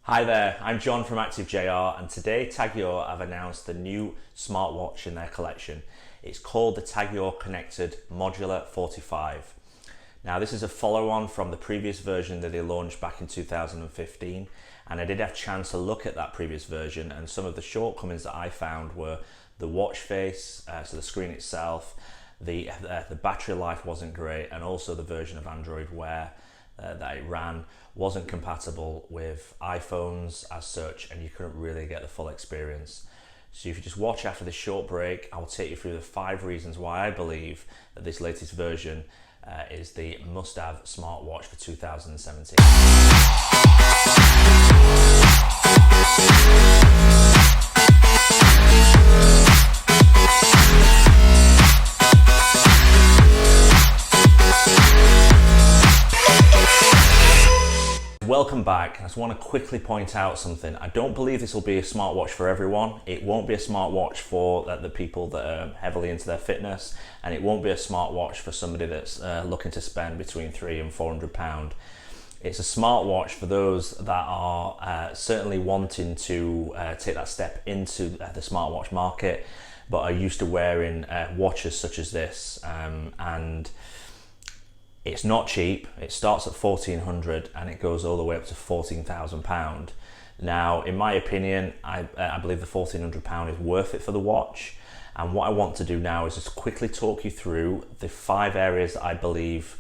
Hi there, I'm John from ActiveJR, and today Heuer have announced the new smartwatch in their collection. It's called the Heuer Connected Modular 45. Now this is a follow-on from the previous version that they launched back in 2015, and I did have a chance to look at that previous version, and some of the shortcomings that I found were the watch face, so the screen itself, the battery life wasn't great, and also the version of Android Wear that it ran wasn't compatible with iPhones as such, and you couldn't really get the full experience. So if you just watch after this short break, I will take you through the 5 reasons why I believe that this latest version is the must-have smartwatch for 2017. Welcome back. I just want to quickly point out something. I don't believe this will be a smartwatch for everyone. It won't be a smartwatch for the people that are heavily into their fitness, and it won't be a smartwatch for somebody that's looking to spend between £300 and £400. It's a smartwatch for those that are certainly wanting to take that step into the smartwatch market, but are used to wearing watches such as this, and it's not cheap. It starts at £1,400 and it goes all the way up to £14,000. Now, in my opinion, I believe the £1,400 is worth it for the watch. And what I want to do now is just quickly talk you through the 5 areas that I believe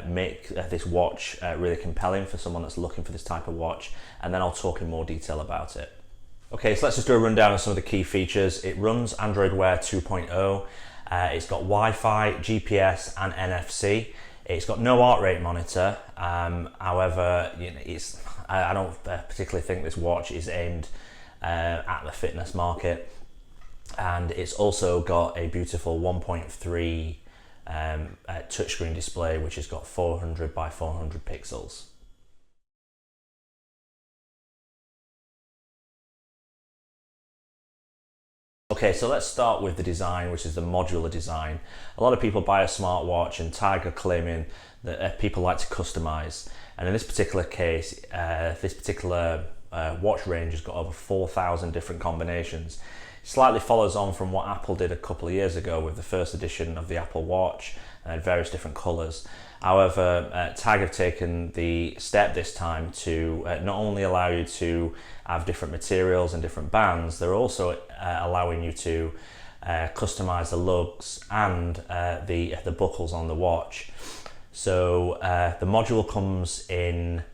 make this watch really compelling for someone that's looking for this type of watch. And then I'll talk in more detail about it. Okay, so let's just do a rundown of some of the key features. It runs Android Wear 2.0. It's got Wi-Fi, GPS, and NFC. It's got no heart rate monitor. However, I don't particularly think this watch is aimed at the fitness market. And it's also got a beautiful 1.3 touchscreen display, which has got 400 by 400 pixels. Okay, so let's start with the design, which is the modular design. A lot of people buy a smartwatch, and Tiger claiming that people like to customize. And in this particular case, this particular watch range has got over 4,000 different combinations. Slightly follows on from what Apple did a couple of years ago with the first edition of the Apple Watch, and had various different colors. However, Tag have taken the step this time to not only allow you to have different materials and different bands, they're also allowing you to customize the lugs and the buckles on the watch. So the module comes in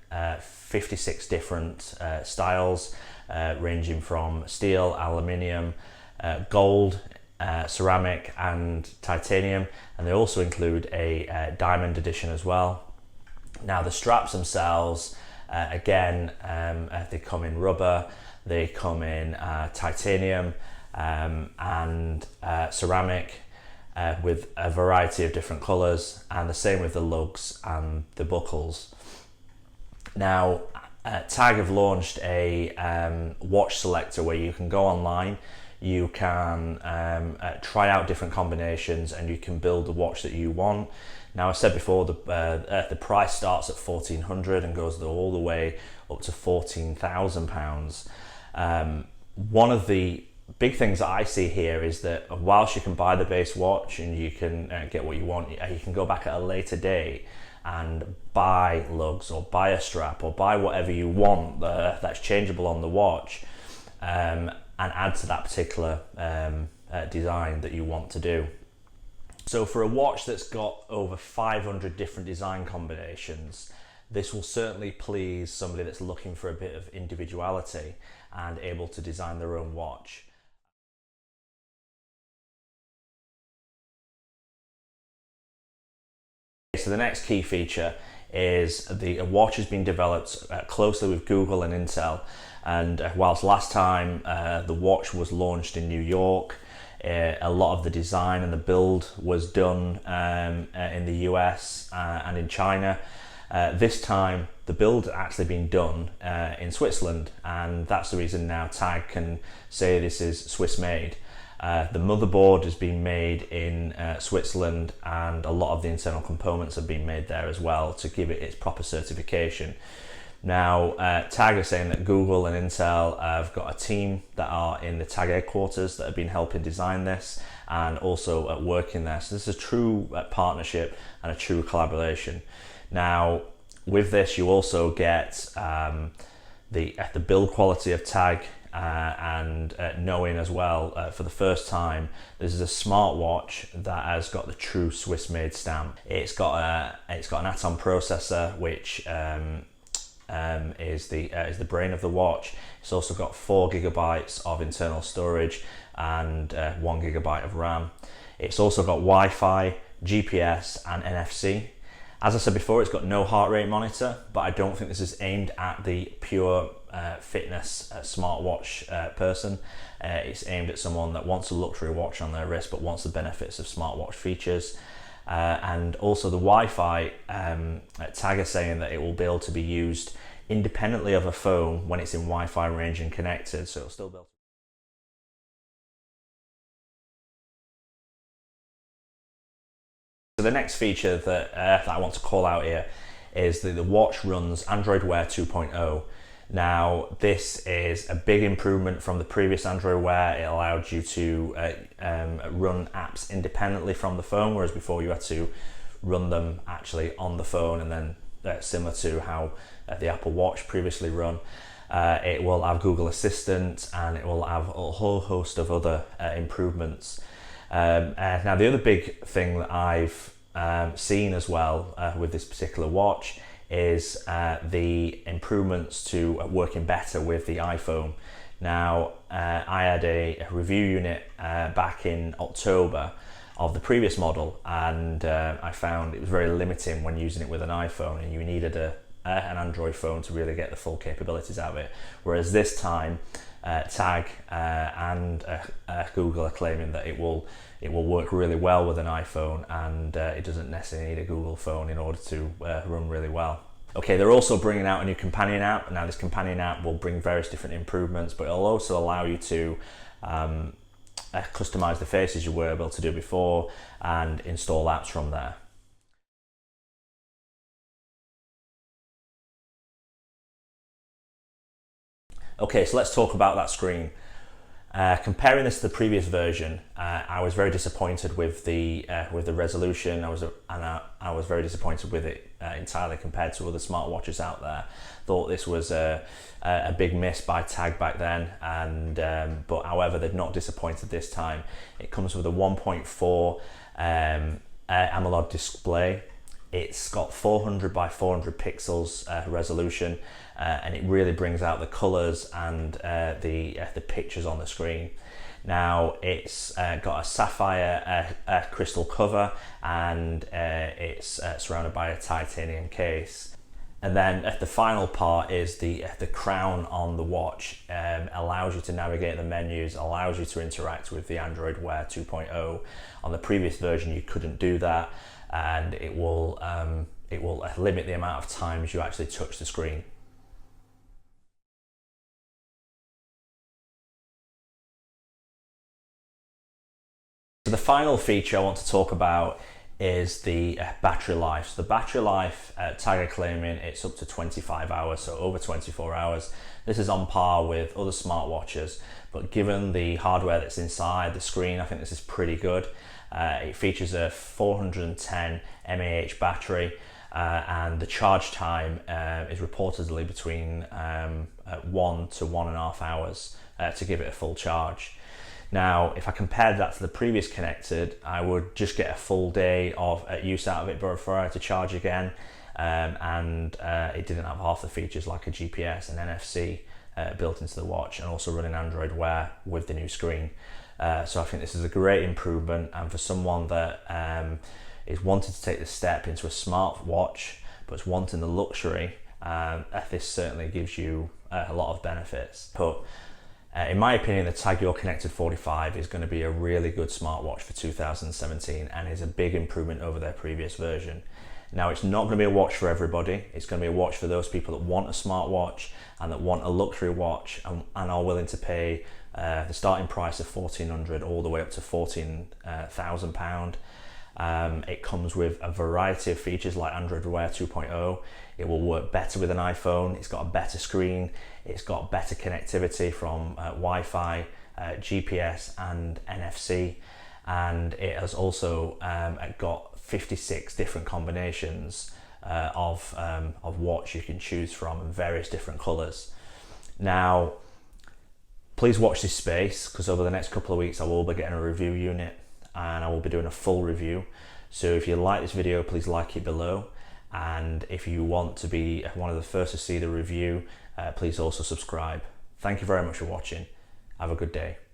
56 different styles, ranging from steel, aluminium, gold, ceramic and titanium, and they also include a diamond edition as well. Now the straps themselves, again, they come in rubber, they come in titanium and ceramic with a variety of different colors, and the same with the lugs and the buckles. Now Tag have launched a watch selector where you can go online, you can try out different combinations, and you can build the watch that you want. Now, I said before, the price starts at £1,400 and goes all the way up to £14,000. One of the big things that I see here is that whilst you can buy the base watch and you can get what you want, you can go back at a later date and buy lugs or buy a strap or buy whatever you want that's changeable on the watch, and add to that particular design that you want to do. So for a watch that's got over 500 different design combinations, this will certainly please somebody that's looking for a bit of individuality and able to design their own watch. So the next key feature is the watch has been developed closely with Google and Intel. And whilst last time the watch was launched in New York, a lot of the design and the build was done in the US and in China. This time the build actually been done in Switzerland, and that's the reason now Tag can say this is Swiss made. The motherboard has been made in Switzerland, and a lot of the internal components have been made there as well to give it its proper certification. Now, TAG is saying that Google and Intel have got a team that are in the TAG headquarters that have been helping design this and also working there. So this is a true partnership and a true collaboration. Now, with this, you also get the build quality of TAG and knowing as well for the first time this is a smartwatch that has got the true Swiss-made stamp. It's got an Atom processor, which is the brain of the watch. It's also got 4 gigabytes of internal storage and 1 gigabyte of RAM. It's also got Wi-Fi, GPS and NFC. As I said before, it's got no heart rate monitor, but I don't think this is aimed at the pure fitness smartwatch person. It's aimed at someone that wants a luxury watch on their wrist but wants the benefits of smartwatch features. And also the Wi-Fi, TAG is saying that it will be able to be used independently of a phone when it's in Wi-Fi range and connected, so it'll still be able to. So the next feature that I want to call out here is that the watch runs Android Wear 2.0. Now, this is a big improvement from the previous Android Wear. It allowed you to run apps independently from the phone, whereas before you had to run them actually on the phone, and then similar to how the Apple Watch previously run. It will have Google Assistant and it will have a whole host of other improvements. Now, the other big thing that I've seen as well with this particular watch is the improvements to working better with the iPhone. Now, I had a review unit back in October of the previous model, and I found it was very limiting when using it with an iPhone, and you needed an Android phone to really get the full capabilities out of it. Whereas this time, TAG and Google are claiming that it will work really well with an iPhone, and it doesn't necessarily need a Google phone in order to run really well. Okay, they're also bringing out a new companion app. Now, this companion app will bring various different improvements, but it'll also allow you to customize the faces you were able to do before and install apps from there. Okay, so let's talk about that screen. Comparing this to the previous version, I was very disappointed with the resolution. I was very disappointed with it entirely compared to other smartwatches out there. Thought this was a big miss by TAG back then, and but however, they've not disappointed this time. It comes with a 1.4 AMOLED display. It's got 400 by 400 pixels resolution, and it really brings out the colors and the pictures on the screen. Now, it's got a sapphire crystal cover, and it's surrounded by a titanium case. And then the final part is the crown on the watch. Allows you to navigate the menus, allows you to interact with the Android Wear 2.0. On the previous version, you couldn't do that, and it will limit the amount of times you actually touch the screen. So the final feature I want to talk about is the battery life. So the battery life, TAG are claiming it's up to 25 hours, so over 24 hours. This is on par with other smartwatches, but given the hardware that's inside the screen, I think this is pretty good. It features a 410 mAh battery, and the charge time is reportedly between 1 to 1.5 hours to give it a full charge. Now, if I compared that to the previous Connected, I would just get a full day of use out of it before I had to charge again, and it didn't have half the features like a GPS and NFC built into the watch, and also running Android Wear with the new screen. So I think this is a great improvement, and for someone that is wanting to take the step into a smartwatch but is wanting the luxury, this certainly gives you a lot of benefits. But in my opinion, the TAG Heuer Connected 45 is going to be a really good smartwatch for 2017 and is a big improvement over their previous version. Now, it's not going to be a watch for everybody. It's going to be a watch for those people that want a smartwatch and that want a luxury watch and are willing to pay the starting price of £1,400 all the way up to £14,000. It comes with a variety of features like Android Wear 2.0. It will work better with an iPhone. It's got a better screen. It's got better connectivity from Wi-Fi, GPS and NFC. And it has also got 56 different combinations of watch you can choose from in various different colours. Now, please watch this space, because over the next couple of weeks I will be getting a review unit and I will be doing a full review. So if you like this video, please like it below, and if you want to be one of the first to see the review, please also subscribe. Thank you very much for watching. Have a good day.